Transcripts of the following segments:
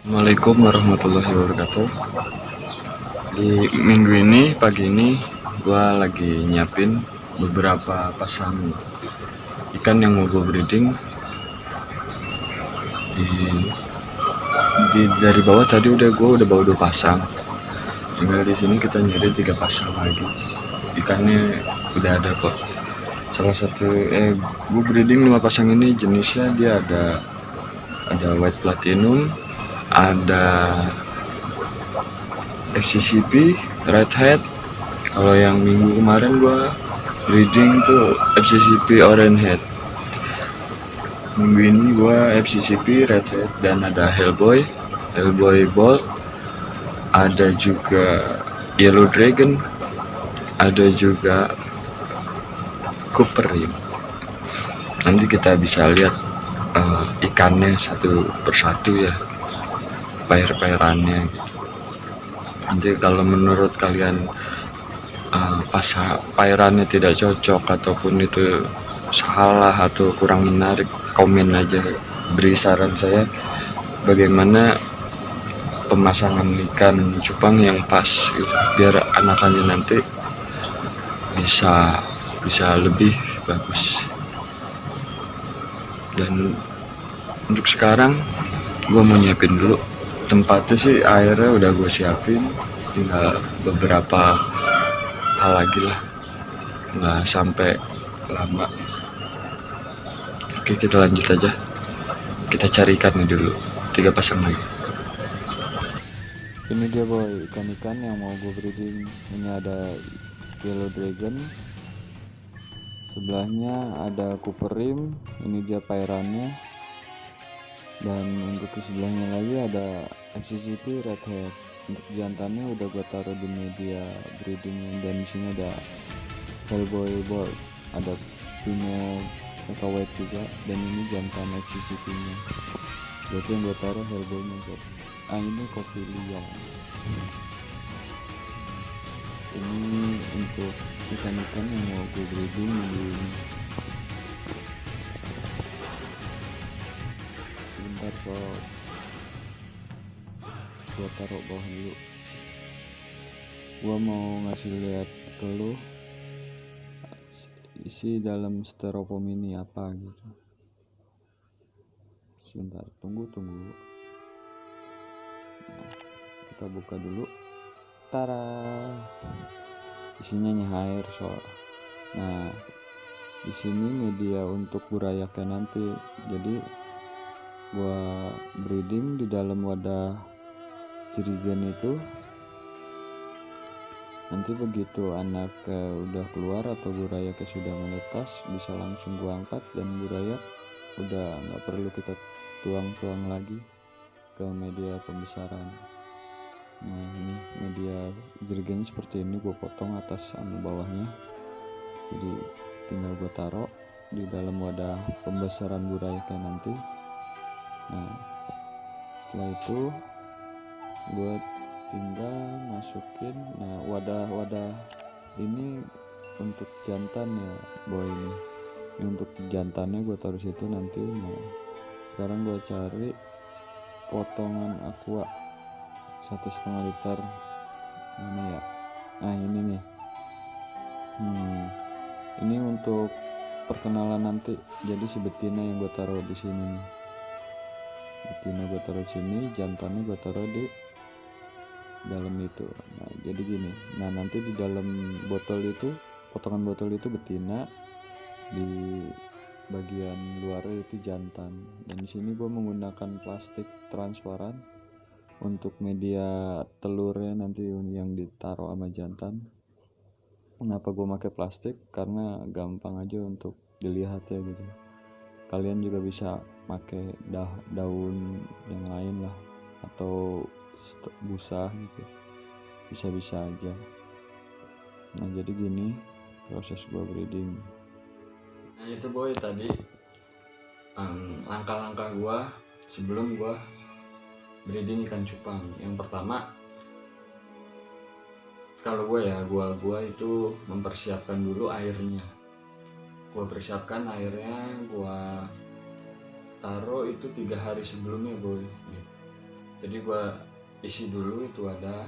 Assalamualaikum warahmatullahi wabarakatuh. Di minggu ini, pagi ini, gua lagi nyiapin beberapa pasang ikan yang mau gue breeding. Dari bawah tadi gua udah bawa 2 pasang. Tinggal di sini kita nyari 3 pasang lagi. Ikannya udah ada kok. Salah satu gue breeding 5 pasang ini jenisnya dia ada white platinum, ada FCCP, redhead. Kalau yang minggu kemarin gua breeding tuh FCCP orange head. Minggu ini gua FCCP redhead dan ada Hellboy Bolt, ada juga Yellow Dragon, ada juga Cooper Rim. Nanti kita bisa lihat ikannya satu persatu ya, pair-pairannya gitu. Nanti kalau menurut kalian pas pairannya tidak cocok ataupun itu salah atau kurang menarik, komen aja, beri saran saya bagaimana pemasangan ikan cupang yang pas gitu, biar anakannya nanti bisa lebih bagus. Dan untuk sekarang gue mau nyiapin dulu tempatnya. Sih airnya udah gue siapin, tinggal beberapa hal lagi lah, nggak sampai lama. Oke, kita lanjut aja, kita cari ikannya dulu, 3 pasang lagi. Ini dia boy, ikan-ikan yang mau gue breeding. Ini ada Yellow Dragon, sebelahnya ada Cooper Rim, ini dia pairannya. Dan untuk ke sebelahnya lagi ada FCCP redhead. Untuk jantannya udah gue taruh di media breeding, dan di sini ada Hellboy Bolt, ada female white juga, dan ini jantan FCCP nya. Berarti yang gue taruh Hellboy nya kok. Ini kopi liang. Ini untuk ikan-ikan yang mau gue breeding ini. Sebentar sob, gue taruh bawah dulu. Gue mau ngasih lihat ke lu isi dalam styrofoam ini apa gitu. Sebentar, tunggu. Kita buka dulu. Tara, isinya air soal. Nah, di sini media untuk burayaknya nanti. Jadi gua breeding di dalam wadah jerigen itu. Nanti begitu anak udah keluar atau burayaknya sudah menetas, bisa langsung gua angkat dan burayak udah nggak perlu kita tuang lagi ke media pembesaran. Nah, ini media jerigennya seperti ini, gue potong atas sama bawahnya, jadi tinggal gue taruh di dalam wadah pembesaran burayaknya nanti. Nah, setelah itu gue tinggal masukin. Nah, wadah ini untuk jantan ya boy, ini untuk jantannya gue taruh situ nanti. Nah, sekarang gue cari potongan aqua 1,5 liter ini ya. Nah, ini nih. Ini untuk perkenalan nanti. Jadi si betina yang gue taruh di sini nih. Betina gue taruh sini, jantannya gue taruh di dalam itu. Nah, jadi gini. Nah, nanti di dalam botol itu, potongan botol itu betina, di bagian luarnya itu jantan. Dan di sini gue menggunakan plastik transparan untuk media telurnya nanti yang ditaruh sama jantan. Kenapa gue pakai plastik? Karena gampang aja untuk dilihat ya gitu. Kalian juga bisa pakai daun yang lain lah, atau busa gitu, bisa aja. Nah, jadi gini proses gue breeding. Nah, itu boy tadi langkah-langkah gue sebelum gue breeding ikan cupang. Yang pertama, kalau gue itu mempersiapkan dulu airnya. Gue persiapkan airnya, gue taruh itu 3 hari sebelumnya boy. Jadi gue isi dulu itu wadah,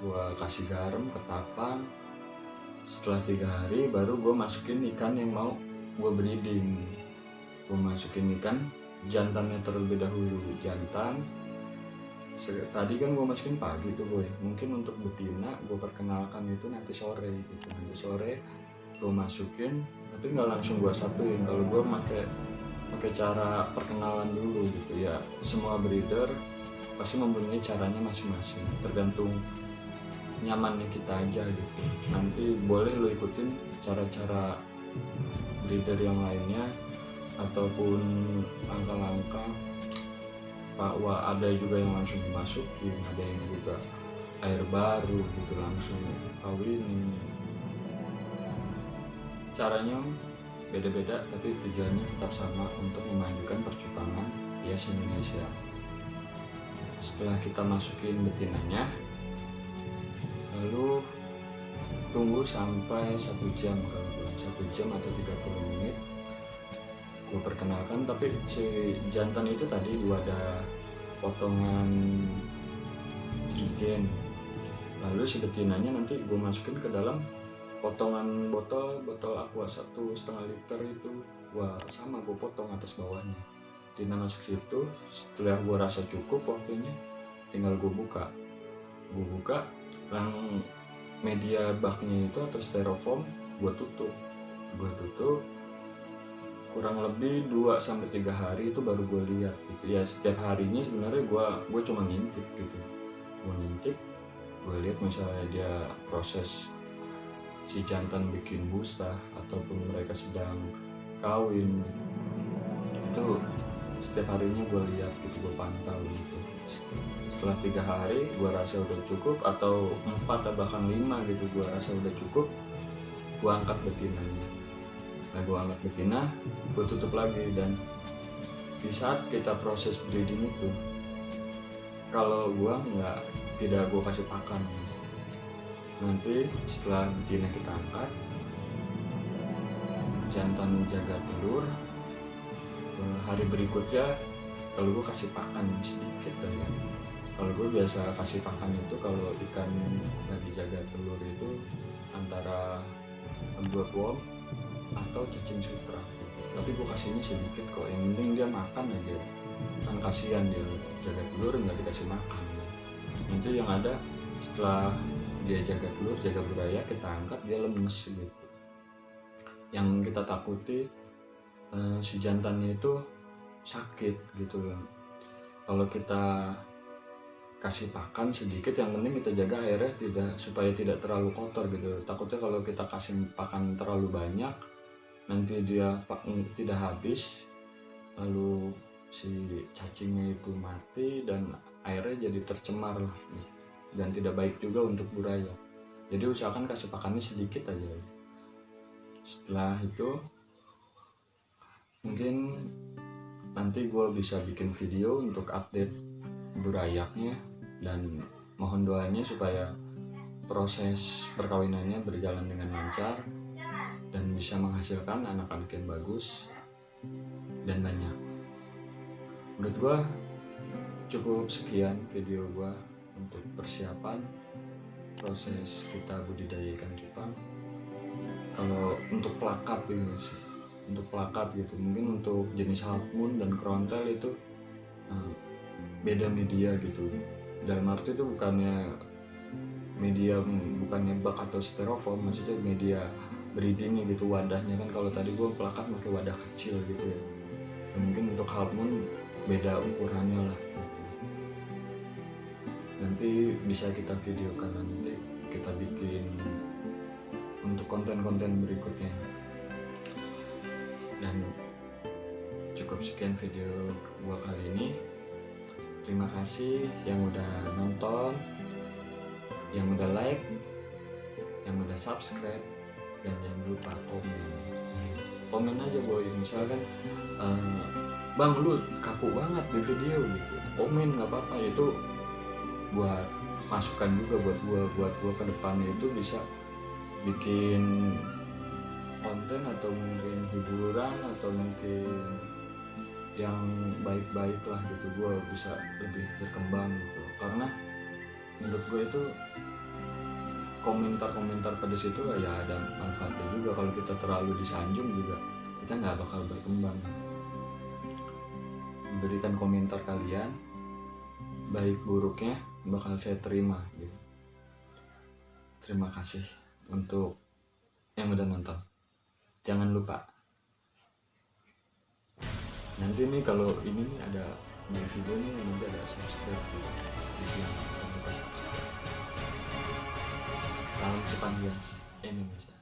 gue kasih garam, ketapang. Setelah 3 hari baru gue masukin ikan yang mau gue breeding. Gue masukin ikan jantannya terlebih dahulu. Jantan tadi kan gue masukin pagi tuh boy, mungkin untuk betina gue perkenalkan itu nanti sore gitu. Nanti sore gue masukin, tapi nggak langsung gue satuin. Kalau gue pakai cara perkenalan dulu gitu ya. Semua breeder pasti mempunyai caranya masing-masing, tergantung nyamannya kita aja gitu. Nanti boleh lo ikutin cara-cara breeder yang lainnya ataupun langkah-langkah. Wah, ada juga yang langsung dimasukin, ada yang juga air baru gitu langsung kawinin. Caranya beda-beda, tapi tujuannya tetap sama, untuk memajukan percupangan hias Indonesia. Setelah kita masukin betinanya, lalu tunggu sampai 1 jam, kalau 1 jam atau 30 menit gue perkenalkan. Tapi si jantan itu tadi gue ada potongan jerigen, lalu si betinanya nanti gue masukin ke dalam potongan botol aqua 1,5 liter itu. Gue sama gue potong atas bawahnya, betina masuk situ. Setelah gue rasa cukup waktunya, tinggal gue buka lang media baknya itu atau styrofoam, gue tutup kurang lebih 2-3 hari itu baru gue lihat gitu ya. Setiap harinya sebenarnya gue cuma ngintip gitu, gue lihat misalnya dia proses si jantan bikin busa ataupun mereka sedang kawin, itu setiap harinya gue lihat gitu, gue pantau gitu. Setelah 3 hari gue rasa udah cukup, atau 4 atau bahkan 5 gitu, gue rasa udah cukup, gue angkat betinanya. Nah, gue angkat betina, gue tutup lagi. Dan di saat kita proses breeding itu, kalau gue tidak gue kasih pakan. Nanti setelah betina kita angkat, jantan jaga telur, hari berikutnya kalau gue kasih pakan sedikit aja. Kalau gue biasa kasih pakan itu kalau ikan lagi jaga telur itu antara worm atau cacing sutra, tapi gue kasihnya sedikit kok, yang penting dia makan aja. Kan kasihan dia jaga telur nggak dikasih makan. Nanti yang ada setelah dia jaga telur, jaga buraya, kita angkat dia lemes gitu. Yang kita takuti si jantannya itu sakit gitu loh. Kalau kita kasih pakan sedikit, yang penting kita jaga airnya supaya tidak terlalu kotor gitu. Takutnya kalau kita kasih pakan terlalu banyak, nanti dia tidak habis, lalu si cacingnya itu mati dan airnya jadi tercemar lah, dan tidak baik juga untuk buraya. Jadi usahakan kasih pakannya sedikit aja. Setelah itu mungkin nanti gue bisa bikin video untuk update burayaknya, dan mohon doanya supaya proses perkawinannya berjalan dengan lancar dan bisa menghasilkan anak-anak yang bagus dan banyak. Menurut gue cukup sekian video gue untuk persiapan proses kita budidaya ikan cupang. Kalau untuk plakat gitu, mungkin untuk jenis half moon dan krontel itu beda media gitu. Dalam arti itu bukannya bak atau styrofoam, maksudnya media breedingnya gitu, wadahnya kan. Kalau tadi gue plakat pakai wadah kecil gitu ya. Dan mungkin untuk half moon beda ukurannya lah. Nanti bisa kita videokan, nanti kita bikin untuk konten-konten berikutnya. Dan cukup sekian video gua kali ini. Terima kasih yang udah nonton, yang udah like, yang udah subscribe, dan jangan lupa komen aja boy. Misalkan bang lu kaku banget di video gitu, komen nggak apa-apa, itu buat masukan juga buat gua ke depannya itu bisa bikin konten atau mungkin hiburan atau mungkin yang baik-baik lah gitu, gue bisa lebih berkembang gitu. Karena menurut gue itu komentar-komentar pada situ ya ada manfaatnya juga. Kalau kita terlalu disanjung juga kita nggak bakal berkembang. Berikan komentar kalian, baik buruknya bakal saya terima gitu. Terima kasih untuk yang udah nonton. Jangan lupa nanti nih kalau ini nih ada di video nih nanti ada subscribe di sini. Jangan lupa subscribe. Salam cepat Indonesia.